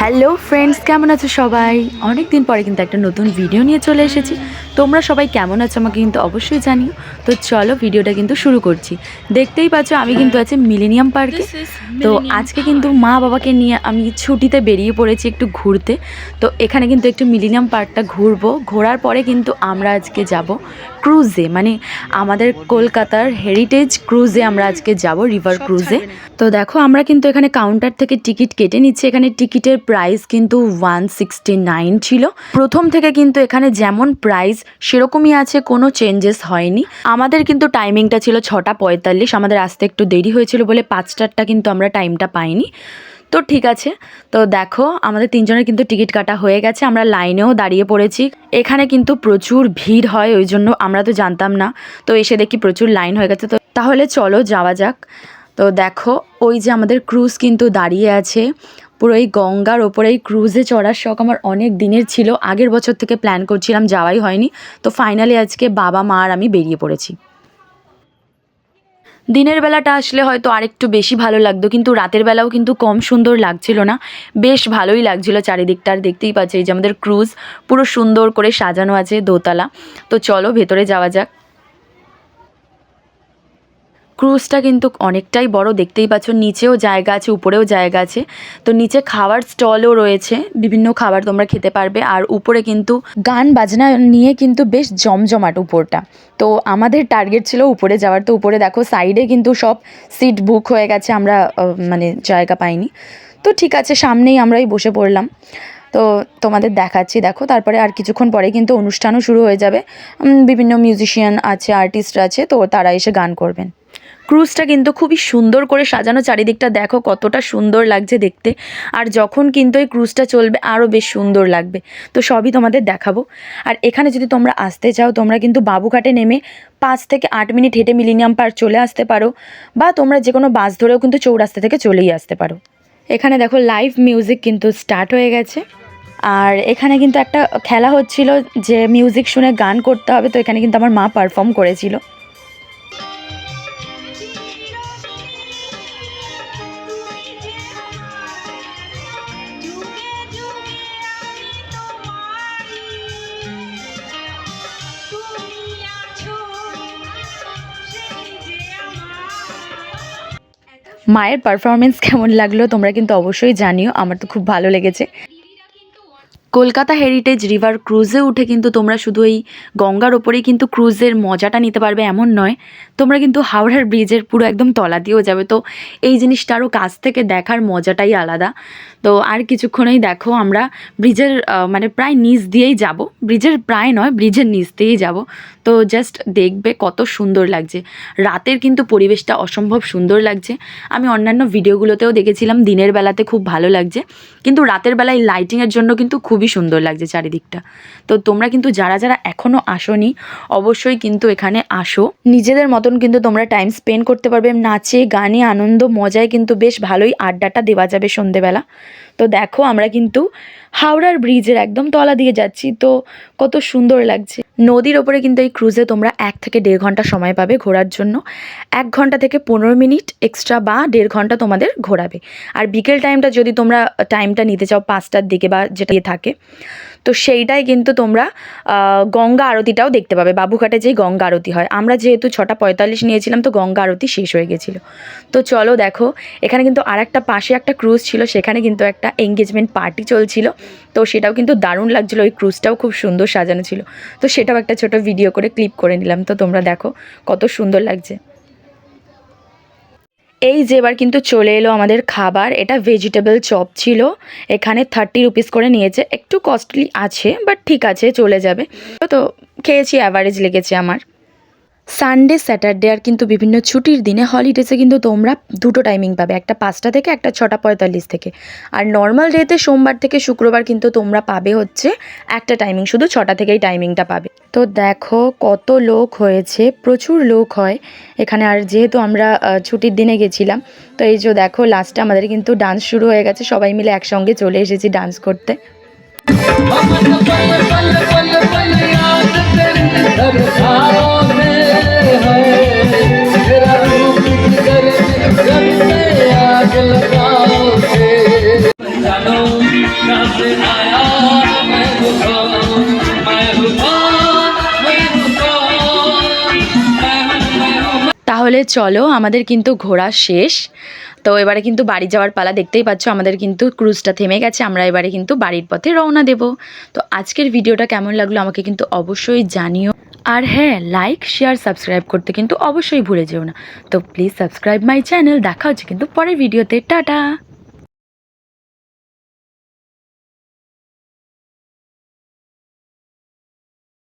Hello friends, কেমন আছো সবাই? অনেক দিন পরে কিন্তু একটা নতুন ভিডিও নিয়ে চলে এসেছি। তোমরা সবাই কেমন আছো আমাকে কিন্তু অবশ্যই জানিও। তো চলো ভিডিওটা কিন্তু শুরু করছি। দেখতেই পাচ্ছ আমি কিন্তু আছি মিলেনিয়াম পার্কে। তো আজকে কিন্তু মা বাবাকে নিয়ে আমি ছুটিতে বেরিয়ে পড়েছি একটু ঘুরতে। তো এখানে কিন্তু একটু মিলেনিয়াম পার্কটা ঘুরবো। ঘোরার পরে কিন্তু আমরা আজকে যাব ক্রুজে, মানে আমাদের কলকাতার হেরিটেজ ক্রুজে আমরা আজকে যাব, রিভার ক্রুজে। তো দেখো আমরা কিন্তু এখানে কাউন্টার থেকে টিকিট কেটে নিচ্ছি। এখানে টিকিটের প্রাইস কিন্তু 169 ছিল। প্রথম থেকে কিন্তু এখানে যেমন প্রাইস সেরকমই আছে, কোনো চেঞ্জেস হয়নি। আমাদের কিন্তু টাইমিংটা ছিল 6:45, আমাদের আসতে একটু দেরি হয়েছিল বলে 5টারটা কিন্তু আমরা টাইমটা পাইনি। তো ঠিক আছে, তো দেখো আমাদের তিনজনের কিন্তু টিকিট কাটা হয়ে গেছে, আমরা লাইনেও দাঁড়িয়ে পড়েছি। এখানে কিন্তু প্রচুর ভিড় হয়, ওই জন্য আমরা তো জানতাম না, তো এসে দেখি প্রচুর লাইন হয়ে গেছে। তো তাহলে চলো যাওয়া যাক। তো দেখো ওই যে আমাদের ক্রুজ কিন্তু দাঁড়িয়ে আছে, পুরো এই গঙ্গার ওপরে এই ক্রুজে চড়ার শখ আমার অনেক দিনের ছিল। আগের বছর থেকে প্ল্যান করছিলাম, যাওয়াই হয়নি। তো ফাইনালি আজকে বাবা মা আর আমি বেরিয়ে পড়েছি। দিনের বেলাটা আসলে হয়তো আরেকটু বেশি ভালো লাগতো, কিন্তু রাতের বেলাও কিন্তু কম সুন্দর লাগছিল না, বেশ ভালোই লাগছিল চারিদিকটা। আর দেখতেই পাচ্ছি এই যে আমাদের ক্রুজ পুরো সুন্দর করে সাজানো আছে, দোতলা। তো চলো ভেতরে যাওয়া যাক। ক্রুজটা কিন্তু অনেকটাই বড়, দেখতেই পাচ্ছ নিচেও জায়গা আছে, উপরেও জায়গা আছে। তো নিচে খাবার স্টলও রয়েছে, বিভিন্ন খাবার তোমরা খেতে পারবে। আর উপরে কিন্তু গান বাজনা নিয়ে কিন্তু বেশ জমজমাট উপরটা। তো আমাদের টার্গেট ছিল উপরে যাওয়ার। তো উপরে দেখো সাইডে কিন্তু সব সিট বুক হয়ে গেছে, আমরা মানে জায়গা পাইনি। তো ঠিক আছে, সামনেই আমরাই বসে পড়লাম। তো তোমাদের দেখাচ্ছি, দেখো তারপরে আর কিছুক্ষণ পরে কিন্তু অনুষ্ঠানও শুরু হয়ে যাবে। বিভিন্ন মিউজিশিয়ান আছে, আর্টিস্ট আছে, তো তারা এসে গান করবেন। ক্রুজটা কিন্তু খুবই সুন্দর করে সাজানো, চারিদিকটা দেখো কতটা সুন্দর লাগছে দেখতে। আর যখন কিন্তু এই ক্রুজটা চলবে আরও বেশ সুন্দর লাগবে। তো সবই তোমাদের দেখাবো। আর এখানে যদি তোমরা আসতে চাও, তোমরা কিন্তু বাবুঘাটে নেমে 5 থেকে 8 মিনিট হেঁটে মিলেনিয়াম পার্ক চলে আসতে পারো, বা তোমরা যে কোনো বাস ধরেও কিন্তু চৌরাস্তা থেকে চলেই আসতে পারো। এখানে দেখো লাইভ মিউজিক কিন্তু স্টার্ট হয়ে গেছে। আর এখানে কিন্তু একটা খেলা হচ্ছিল যে মিউজিক শুনে গান করতে হবে। তো এখানে কিন্তু আমার মা পারফর্ম করেছিল। মায়ের পারফরমেন্স কেমন লাগলো তোমরা কিন্তু অবশ্যই জানিও, আমার তো খুব ভালো লেগেছে। কলকাতা হেরিটেজ রিভার ক্রুজে উঠে কিন্তু তোমরা শুধু এই গঙ্গার ওপরেই কিন্তু ক্রুজের মজাটা নিতে পারবে এমন নয়, তোমরা কিন্তু হাওড়ার ব্রিজের পুরো একদম তলা দিয়েও যাবে। তো এই জিনিসটা আরও কাছ থেকে দেখার মজাটাই আলাদা। তো আর কিছুক্ষণেই দেখো আমরা ব্রিজের মানে প্রায় নিচ দিয়েই যাব, ব্রিজের প্রায় নয়, ব্রিজের নিচ দিয়েই যাব। তো জাস্ট দেখবে কত সুন্দর লাগছে। রাতের কিন্তু পরিবেশটা অসম্ভব সুন্দর লাগছে। আমি অন্যান্য ভিডিওগুলোতেও দেখেছিলাম দিনের বেলাতে খুব ভালো লাগছে, কিন্তু রাতের বেলায় লাইটিংয়ের জন্য কিন্তু খুবই সুন্দর লাগছে চারিদিকটা। তো তোমরা কিন্তু যারা যারা এখনও আসোনি অবশ্যই কিন্তু এখানে আসো, নিজেদের মতন কিন্তু তোমরা টাইম স্পেন্ড করতে পারবে। নাচে গানে আনন্দ মজায় কিন্তু বেশ ভালোই আড্ডাটা দেওয়া যাবে সন্ধেবেলা। তো দেখো আমরা কিন্তু হাওড়ার ব্রিজের একদম তলা দিয়ে যাচ্ছি, তো কত সুন্দর লাগছে। নদীর ওপরে কিন্তু এই ক্রুজে তোমরা 1 থেকে 1.5 ঘন্টা সময় পাবে ঘোরার জন্য। 1 ঘন্টা থেকে 15 মিনিট এক্সট্রা বা 1.5 ঘন্টা তোমাদের ঘোরাবে। আর বিকেল টাইমটা যদি তোমরা টাইমটা নিতে চাও 5টার দিকে বা যেটা থাকে, তো সেইটাই কিন্তু তোমরা গঙ্গা আরতিটাও দেখতে পাবে। বাবুঘাটে যেই গঙ্গা আরতি হয়, আমরা যেহেতু 6:45 নিয়েছিলাম, তো গঙ্গা আরতি শেষ হয়ে গেছিলো। তো চলো দেখো এখানে কিন্তু আর একটা পাশে একটা ক্রুজ ছিল, সেখানে কিন্তু একটা এঙ্গেজমেন্ট পার্টি চলছিল। তো সেটাও কিন্তু দারুণ লাগছিলো, ওই ক্রুজটাও খুব সুন্দর সাজানো ছিল। তো সেটাও একটা ছোট ভিডিও করে ক্লিপ করে নিলাম। তো তোমরা দেখো কত সুন্দর লাগছে। এই যে এবার কিন্তু চলে এলো আমাদের খাবার, এটা ভেজিটেবল চপ ছিল। এখানে 30 রুপিস করে নিয়েছে, একটু কস্টলি আছে বাট ঠিক আছে, চলে যাবে। তো খেয়েছি, অ্যাভারেজ লেগেছে আমার। সানডে স্যাটারডে আর কিন্তু বিভিন্ন ছুটির দিনে হলিডেজে কিন্তু তোমরা দুটো টাইমিং পাবে, একটা 5টা থেকে, একটা 6:45 থেকে। আর নর্মাল ডেতে সোমবার থেকে শুক্রবার কিন্তু তোমরা পাবে হচ্ছে একটা টাইমিং, শুধু 6টা থেকেই টাইমিংটা পাবে। তো দেখো কত লোক হয়েছে, প্রচুর লোক হয় এখানে। আর যেহেতু আমরা ছুটির দিনে গেছিলাম, তো এই যে দেখো লাস্টে আমাদের কিন্তু ডান্স শুরু হয়ে গেছে, সবাই মিলে একসঙ্গে চলে এসেছি ডান্স করতে। তাহলে চলো, আমাদের কিন্তু ঘোরা শেষ। তো এবারে কিন্তু বাড়ি যাওয়ার পালা। দেখতেই পাচ্ছ আমাদের কিন্তু ক্রুজটা থেমে গেছে, আমরা এবারে কিন্তু বাড়ির পথে রওনা দেব। তো আজকের ভিডিওটা কেমন লাগলো আমাকে কিন্তু অবশ্যই জানিও। আর হ্যাঁ, লাইক শেয়ার সাবস্ক্রাইব করতে কিন্তু অবশ্যই ভুলে যেও না। তো প্লিজ সাবস্ক্রাইব মাই চ্যানেল। দেখা হচ্ছে কিন্তু পরের ভিডিওতে। টাটা।